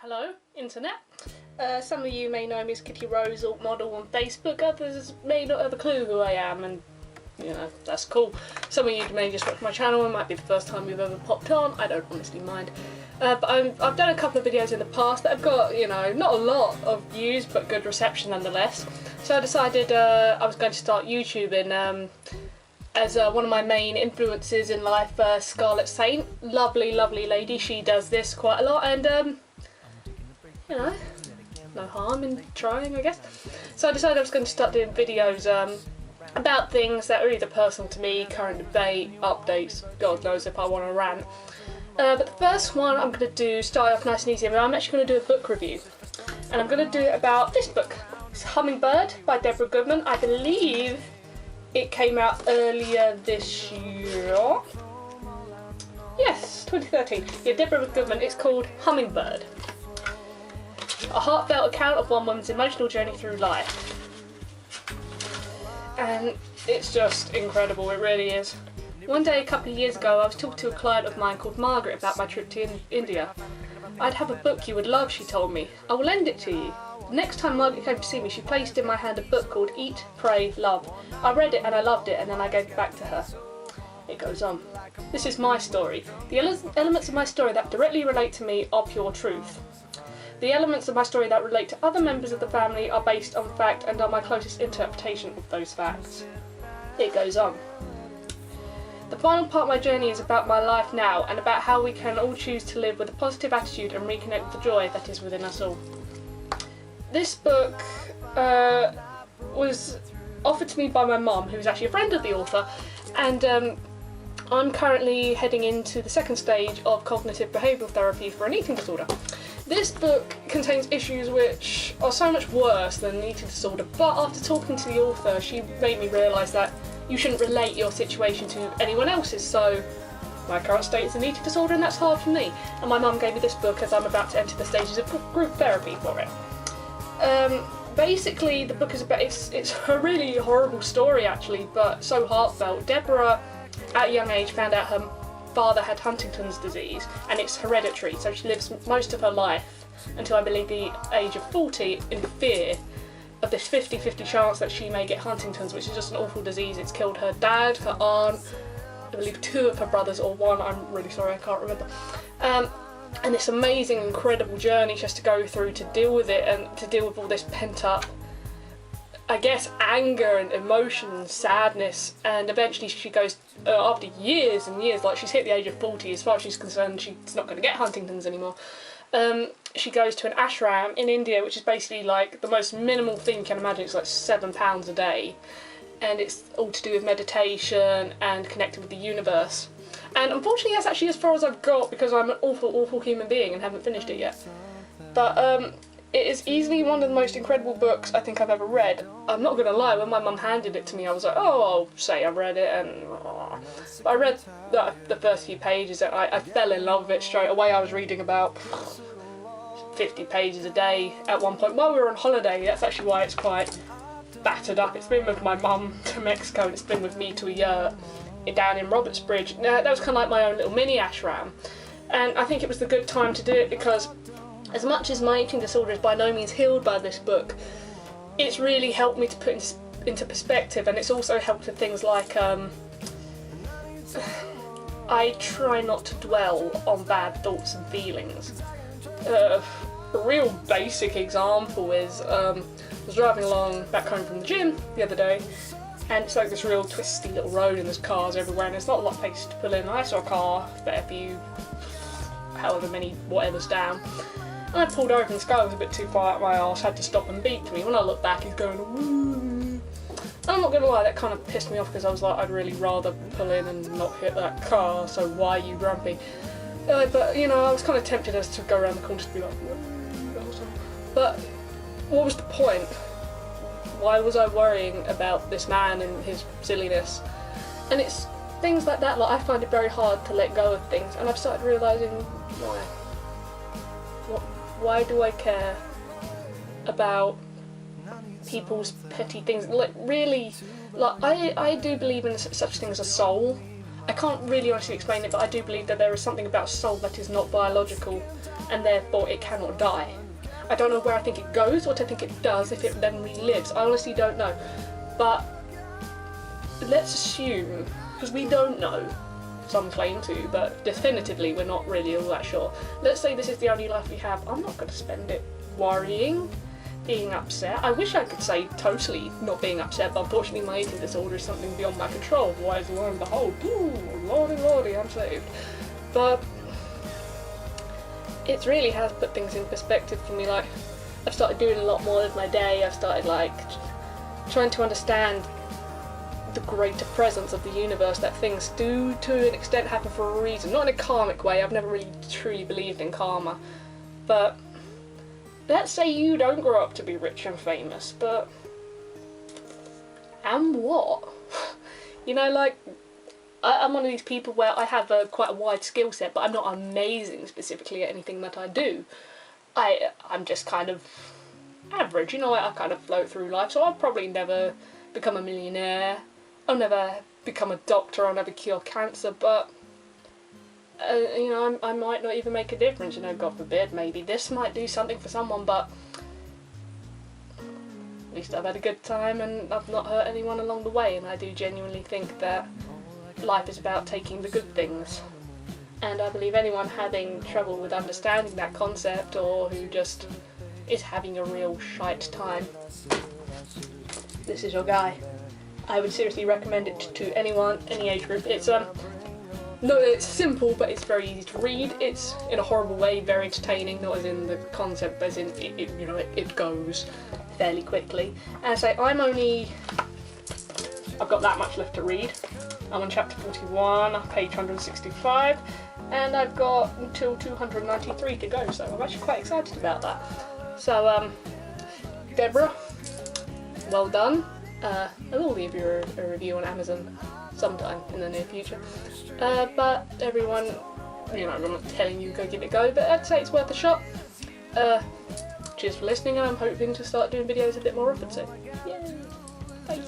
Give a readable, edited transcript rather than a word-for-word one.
Hello, Internet. Some of you may know me as Kitty Rose, alt model on Facebook. Others may not have a clue who I am, and you know, that's cool. Some of you may just watch my channel. It might be the first time you've ever popped on. I don't honestly mind. But I've done a couple of videos in the past that have got, you know, not a lot of views, but good reception nonetheless. So I decided I was going to start YouTubing as one of my main influences in life, Scarlett Saint. Lovely, lovely lady. She does this quite a lot, and you know, no harm in trying, I guess. So I decided I was going to start doing videos about things that are either personal to me, current debate, updates, God knows if I want to rant. But the first one I'm going to do, start off nice and easy, I'm actually going to do a book review. And I'm going to do it about this book. It's Hummingbird by Deborah Goodman. I believe it came out earlier this year. Yes, 2013. Yeah, Deborah Goodman. It's called Hummingbird. A heartfelt account of one woman's emotional journey through life. And it's just incredible, it really is. One day a couple of years ago I was talking to a client of mine called Margaret about my trip to India. "I'd have a book you would love," she told me. "I will lend it to you." The next time Margaret came to see me, she placed in my hand a book called Eat, Pray, Love. I read it and I loved it, and then I gave it back to her. It goes on. "This is my story. The elements of my story that directly relate to me are pure truth. The elements of my story that relate to other members of the family are based on fact and are my closest interpretation of those facts." It goes on. "The final part of my journey is about my life now and about how we can all choose to live with a positive attitude and reconnect with the joy that is within us all." This book was offered to me by my mum, who's actually a friend of the author, and I'm currently heading into the second stage of cognitive behavioural therapy for an eating disorder. This book contains issues which are so much worse than an eating disorder, but after talking to the author, she made me realise that you shouldn't relate your situation to anyone else's, so my current state is an eating disorder and that's hard for me. And my mum gave me this book as I'm about to enter the stages of group therapy for it. Basically the book is about, it's a really horrible story actually, but so heartfelt. Deborah, at a young age, found out her father had Huntington's disease, and it's hereditary, so she lives most of her life until I believe the age of 40 in fear of this 50-50 chance that she may get Huntington's, which is just an awful disease. It's killed her dad, her aunt, I believe 2 of her brothers, or 1, I'm really sorry, I can't remember. And this amazing, incredible journey she has to go through to deal with it, and to deal with all this pent up, I guess, anger and emotion and sadness, and eventually she goes, after years and years, like she's hit the age of 40, as far as she's concerned she's not going to get Huntington's anymore. She goes to an ashram in India, which is basically like the most minimal thing you can imagine. It's like £7 a day, and it's all to do with meditation and connecting with the universe. And unfortunately that's actually as far as I've got, because I'm an awful, awful human being and haven't finished it yet. But it is easily one of the most incredible books I think I've ever read. I'm not gonna lie, when my mum handed it to me I was like, oh, I'll say I read it, and but I read the first few pages and I fell in love with it straight away. I was reading about 50 pages a day at one point while we were on holiday. That's actually why it's quite battered up. It's been with my mum to Mexico, and it's been with me to a year down in Robertsbridge. Now, that was kind of like my own little mini ashram, and I think it was the good time to do it, because as much as my eating disorder is by no means healed by this book, it's really helped me to put into perspective, and it's also helped with things like I try not to dwell on bad thoughts and feelings. A real basic example is I was driving along back home from the gym the other day, and it's like this real twisty little road and there's cars everywhere and there's not a lot of places to pull in. I saw a car, fair few, however many whatever's down. And I pulled over and this guy was a bit too far out my arse, had to stop and beep to me. When I looked back, he's going, woo. And I'm not gonna lie, that kind of pissed me off, because I was like, I'd really rather pull in and not hit that car, so why are you grumpy? But you know, I was kind of tempted as to go around the corner to be like, woo. But what was the point? Why was I worrying about this man and his silliness? And it's things like that, like I find it very hard to let go of things, and I've started realising why. Why do I care about people's petty things? Like really, like I do believe in such thing as a soul, I can't really honestly explain it, but I do believe that there is something about soul that is not biological, and therefore it cannot die. I don't know where I think it goes, what I think it does, if it then relives. I honestly don't know. But let's assume, because we don't know, some claim to, but definitively we're not really all that sure. Let's say this is the only life we have. I'm not going to spend it worrying, being upset. I wish I could say totally not being upset, but unfortunately my eating disorder is something beyond my control. Otherwise, lo and behold, ooh, lordy, I'm saved. But it really has put things in perspective for me. Like, I've started doing a lot more with my day. I've started like trying to understand the greater presence of the universe, that things do to an extent happen for a reason. Not in a karmic way, I've never really truly believed in karma, but let's say you don't grow up to be rich and famous, but and what? You know, like, I'm one of these people where I have quite a wide skill set, but I'm not amazing specifically at anything that I do. I'm just kind of average, you know, I kind of float through life, so I'll probably never become a millionaire, I'll never become a doctor, I'll never cure cancer, but you know, I might not even make a difference, you know, God forbid, maybe this might do something for someone, but at least I've had a good time and I've not hurt anyone along the way, and I do genuinely think that life is about taking the good things. And I believe anyone having trouble with understanding that concept, or who just is having a real shite time, this is your guy. I would seriously recommend it to anyone, any age group. It's it's simple, but it's very easy to read. It's, in a horrible way, very entertaining, not as in the concept, but as in it goes fairly quickly. And I say, I've got that much left to read. I'm on chapter 41, page 165, and I've got until 293 to go, so I'm actually quite excited about that. So, Deborah, well done. I will leave you a review on Amazon sometime in the near future. But everyone, you know, I'm not telling you go give it a go, but I'd say it's worth a shot. Cheers for listening, and I'm hoping to start doing videos a bit more often soon. Yay! Bye!